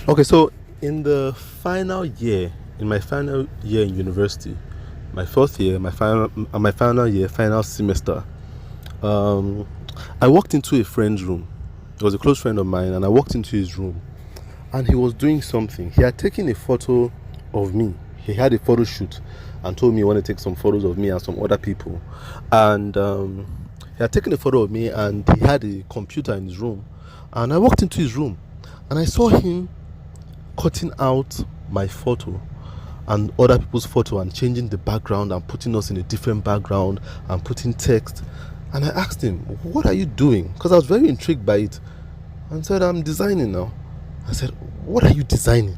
Okay, so in the final year, in my final year in university, my fourth year, my final year, final semester, um, I walked into a friend's room. It was a close friend of mine, and I walked into his room, and he was doing something. He had taken a photo of me. He had a photo shoot, and told me he wanted to take some photos of me and some other people, and he had taken a photo of me, and he had a computer in his room, and I walked into his room, and I saw him cutting out my photo and other people's photo and changing the background and putting us in a different background and putting text. And I asked him, "What are you doing?" Because I was very intrigued by it, and said, "I'm designing now." I said, "What are you designing?"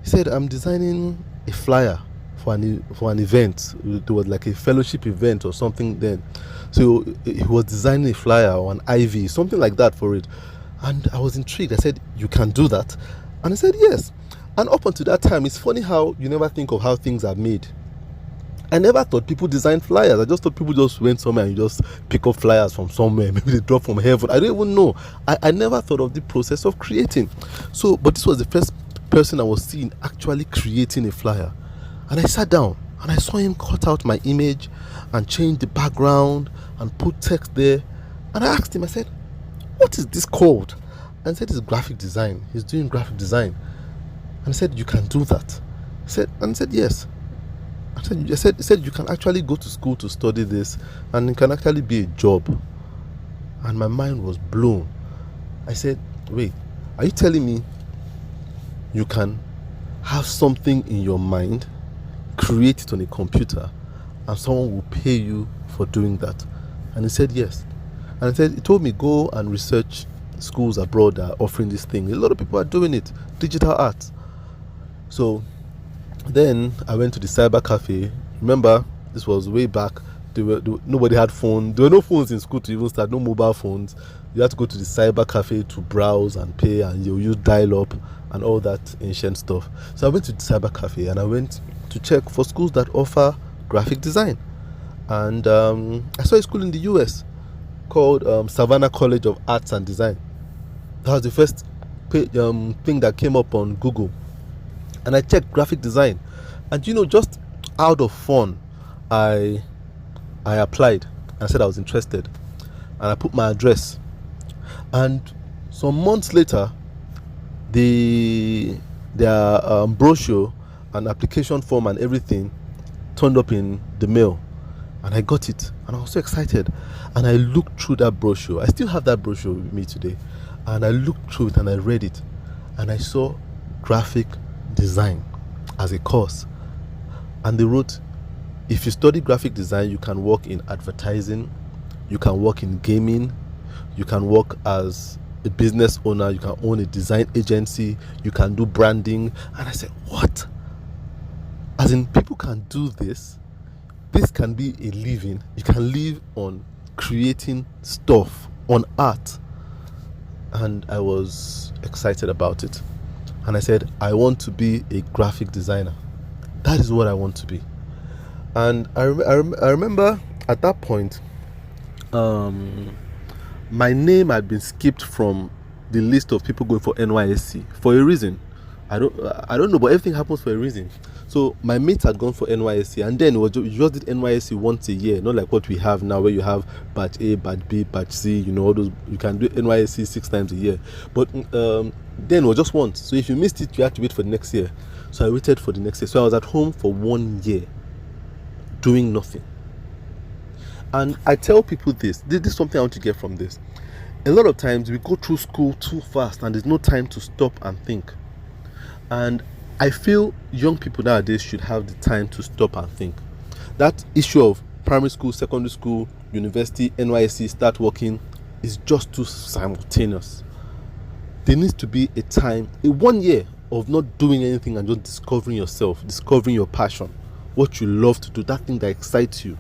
He said, "I'm designing a flyer for an event. There was like a fellowship event or something then." So he was designing a flyer or an IV, something like that for it. And I was intrigued. I said, "You can do that?" And he said, "Yes." And up until that time, it's funny how you never think of how things are made. I never thought people design flyers. I just thought people just went somewhere and you just pick up flyers from somewhere. Maybe they drop from heaven. I don't even know. I never thought of the process of creating. So, but this was the first person I was seeing actually creating a flyer. And I sat down and I saw him cut out my image and change the background and put text there. And I asked him, I said, "What is this called?" And he said, "It's graphic design." He's doing graphic design. And I said, "You can do that?" He said, "Yes." He said, "You can actually go to school to study this, and it can actually be a job." And my mind was blown. I said, "Wait, are you telling me you can have something in your mind, create it on a computer, and someone will pay you for doing that?" And he said, "Yes." And he told me, "Go and research schools abroad that are offering this thing. A lot of people are doing it, digital art." So then I went to the cyber cafe. Remember, this was way back. Nobody had phones. There were no phones in school to even start, no mobile phones. You had to go to the cyber cafe to browse and pay, and you use dial-up and all that ancient stuff. So I went to the cyber cafe and I went to check for schools that offer graphic design. And I saw a school in the US called Savannah College of Arts and Design. That was the first thing that came up on Google. And I checked graphic design, and just out of fun, I applied and said I was interested, and I put my address. And some months later, their brochure and application form and everything turned up in the mail, and I got it, and I was so excited. And I looked through that brochure. I still have that brochure with me today, and I looked through it and I read it, and I saw graphic design as a course. And they wrote, if you study graphic design, you can work in advertising, you can work in gaming, you can work as a business owner, you can own a design agency, you can do branding. And I said, what? As in, people can do this. This can be a living. You can live on creating stuff, on art. And I was excited about it. And I said, I want to be a graphic designer. That is what I want to be. And I remember at that point, my name had been skipped from the list of people going for NYSC for a reason. I don't know, but everything happens for a reason. So my mates had gone for NYSC, and then you just did NYSC once a year, not like what we have now, where you have batch A, batch B, batch C. All those. You can do NYSC 6 times a year, but then it was just once. So if you missed it, you had to wait for the next year. So I waited for the next year. So I was at home for 1 year, doing nothing. And I tell people this is something I want to get from this. A lot of times we go through school too fast, and there's no time to stop and think. And I feel young people nowadays should have the time to stop and think. That issue of primary school, secondary school, university, NYSC, start working is just too simultaneous. There needs to be a time, a 1 year of not doing anything and just discovering yourself, discovering your passion, what you love to do, that thing that excites you.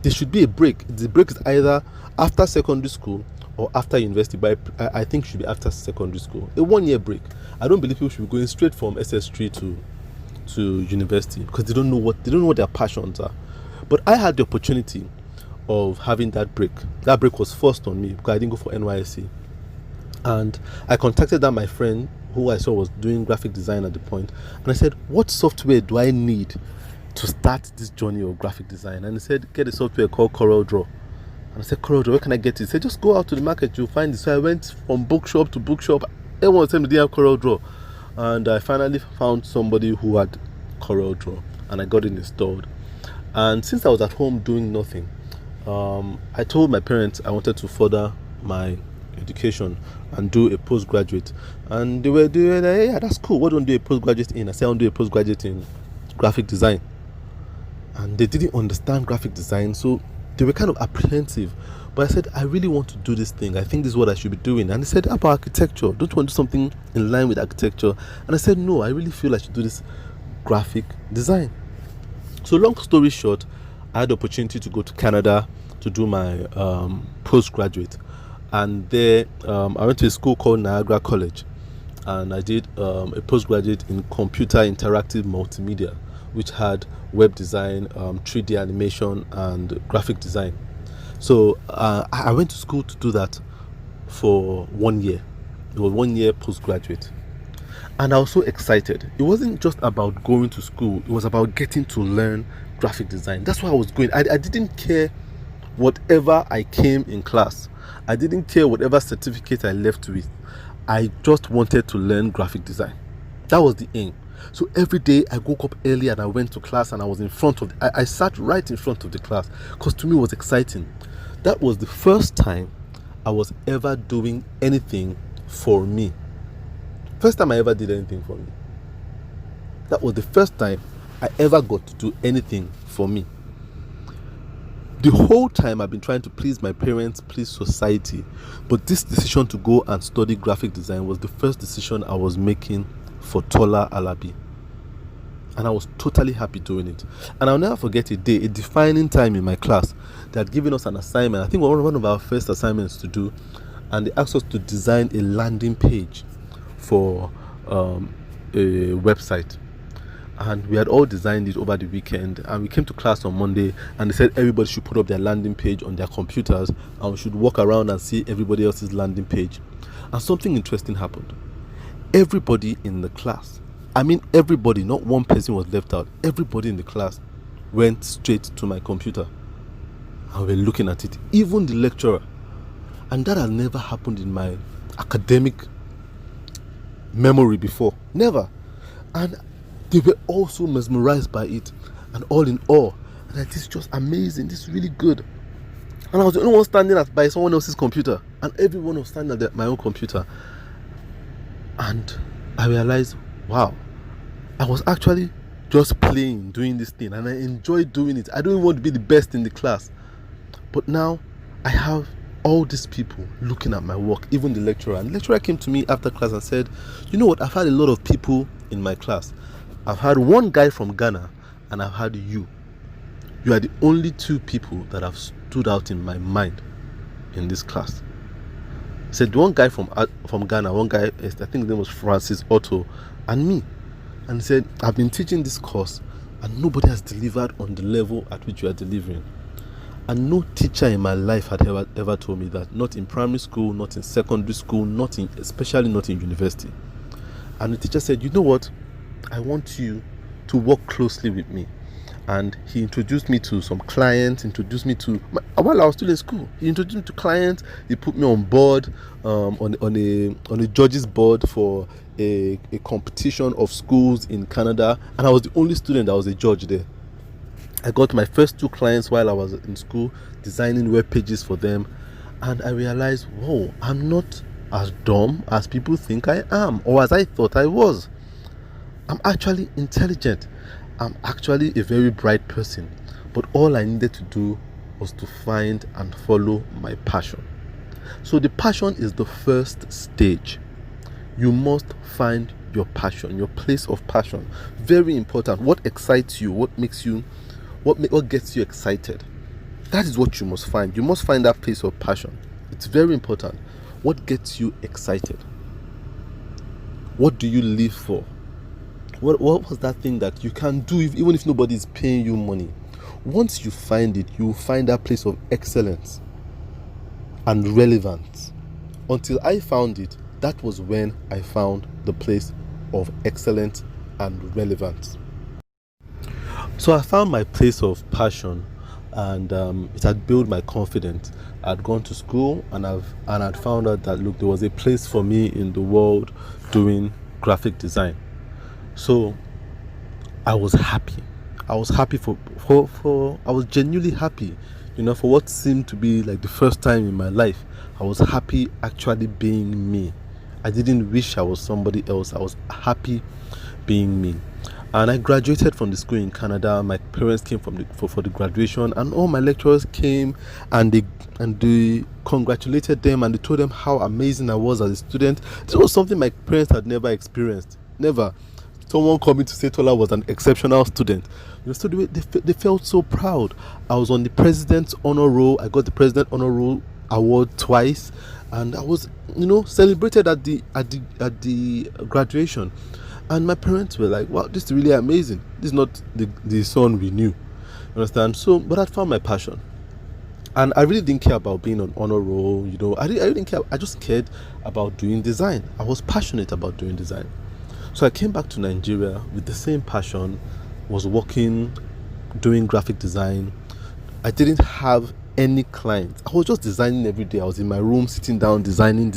There should be a break. The break is either after secondary school or after university, but I think it should be after secondary school. A 1 year break. I don't believe people should be going straight from SS3 to university, because they don't know what their passions are. But I had the opportunity of having that break. That break was forced on me because I didn't go for NYSC. And I contacted that my friend who I saw was doing graphic design at the point, and I said, what software do I need to start this journey of graphic design? And he said, get a software called CorelDRAW. And I said, CorelDRAW, where can I get it? He said, just go out to the market, you'll find it. So I went from bookshop to bookshop. Everyone said they didn't have CorelDRAW, and I finally found somebody who had CorelDRAW, and I got it installed. And since I was at home doing nothing, I told my parents I wanted to further my education and do a postgraduate, and they were like, hey, yeah, that's cool, what do you want to do a postgraduate in? I said, I want to do a postgraduate in graphic design. And they didn't understand graphic design, so they were kind of apprehensive. But I said, I really want to do this thing, I think this is what I should be doing. And they said, about architecture, don't you want to do something in line with architecture? And I said, no, I really feel I should do this graphic design. So long story short, I had the opportunity to go to Canada to do my postgraduate. And there, I went to a school called Niagara College, and I did a postgraduate in computer interactive multimedia, which had web design, 3D animation, and graphic design. So I went to school to do that for 1 year. It was 1 year postgraduate. And I was so excited. It wasn't just about going to school, it was about getting to learn graphic design. That's why I was going. I didn't care whatever I came in class. I didn't care whatever certificate I left with. I just wanted to learn graphic design. That was the aim. So every day I woke up early and I went to class, and I was in front of I sat right in front of the class, because to me it was exciting. That was the first time I was ever doing anything for me. First time I ever did anything for me. That was the first time I ever got to do anything for me. The whole time I've been trying to please my parents, please society, but this decision to go and study graphic design was the first decision I was making for Tola Alabi. And I was totally happy doing it. And I'll never forget a day, a defining time in my class. They had given us an assignment, I think one of our first assignments to do, and they asked us to design a landing page for a website. And we had all designed it over the weekend, and we came to class on Monday, and they said everybody should put up their landing page on their computers, and we should walk around and see everybody else's landing page. And something interesting happened. Everybody in the class, I mean everybody, not one person was left out, everybody in the class went straight to my computer and we're looking at it, even the lecturer. And that has never happened in my academic memory before, never. And they were also mesmerized by it and all in awe. And like, this is just amazing, this is really good. And I was the only one standing by someone else's computer, and everyone was standing at my own computer. And I realized, wow, I was actually just playing, doing this thing, and I enjoy doing it. I don't even want to be the best in the class, but now I have all these people looking at my work, even the lecturer. And the lecturer came to me after class and said, you know what, I've had a lot of people in my class. I've had one guy from Ghana, and I've had you. You are the only two people that have stood out in my mind in this class. He said, one guy from Ghana, one guy, I think his name was Francis Otto, and me. And he said, I've been teaching this course, and nobody has delivered on the level at which you are delivering. And no teacher in my life had ever told me that. Not in primary school, not in secondary school, especially not in university. And the teacher said, you know what? I want you to work closely with me. And he introduced me to some clients, while I was still in school. He introduced me to clients. He put me on board, on a judges board for a competition of schools in Canada, and I was the only student that was a judge there. I got my first 2 clients while I was in school, designing web pages for them, and I realized, whoa, I'm not as dumb as people think I am, or as I thought I was. I'm actually intelligent. I'm actually a very bright person, but all I needed to do was to find and follow my passion. So the passion is the first stage. You must find your passion, your place of passion. Very important. What excites you? What makes you? What gets you excited? That is what you must find. You must find that place of passion. It's very important. What gets you excited? What do you live for? What was that thing that you can do even if nobody is paying you money? Once you find it, you will find that place of excellence and relevance until I found it, that was when I found the place of excellence and relevance. So I found my place of passion, and it had built my confidence. I'd gone to school, and I'd found out that, look, there was a place for me in the world doing graphic design. So I was happy. I was happy I was genuinely happy, for what seemed to be like the first time in my life. I was happy actually being me. I didn't wish I was somebody else. I was happy being me. And I graduated from the school in Canada. My parents came for the graduation, and all my lecturers came, and they congratulated them, and they told them how amazing I was as a student. This was something my parents had never experienced. Never. Someone coming to say Tola was an exceptional student. So they felt so proud. I was on the President's Honor Roll. I got the President Honor Roll award twice, and I was, celebrated at the graduation. And my parents were like, wow, this is really amazing. This is not the son we knew. You understand? So, but I found my passion. And I really didn't care about being on honor roll, I didn't care. I just cared about doing design. I was passionate about doing design. So I came back to Nigeria with the same passion, was working, doing graphic design. I didn't have any clients. I was just designing every day. I was in my room sitting down, designing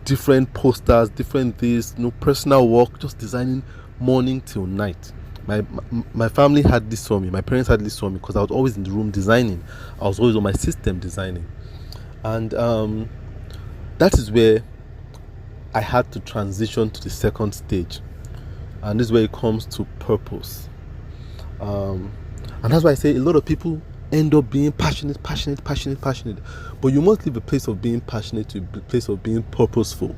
different posters, different things, personal work, just designing morning till night. My family had this for me. My parents had this for me because I was always in the room designing. I was always on my system designing. And that is where I had to transition to the second stage. And this is where it comes to purpose. And that's why I say a lot of people end up being passionate. But you must leave a place of being passionate to a place of being purposeful.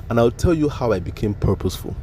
And I'll tell you how I became purposeful.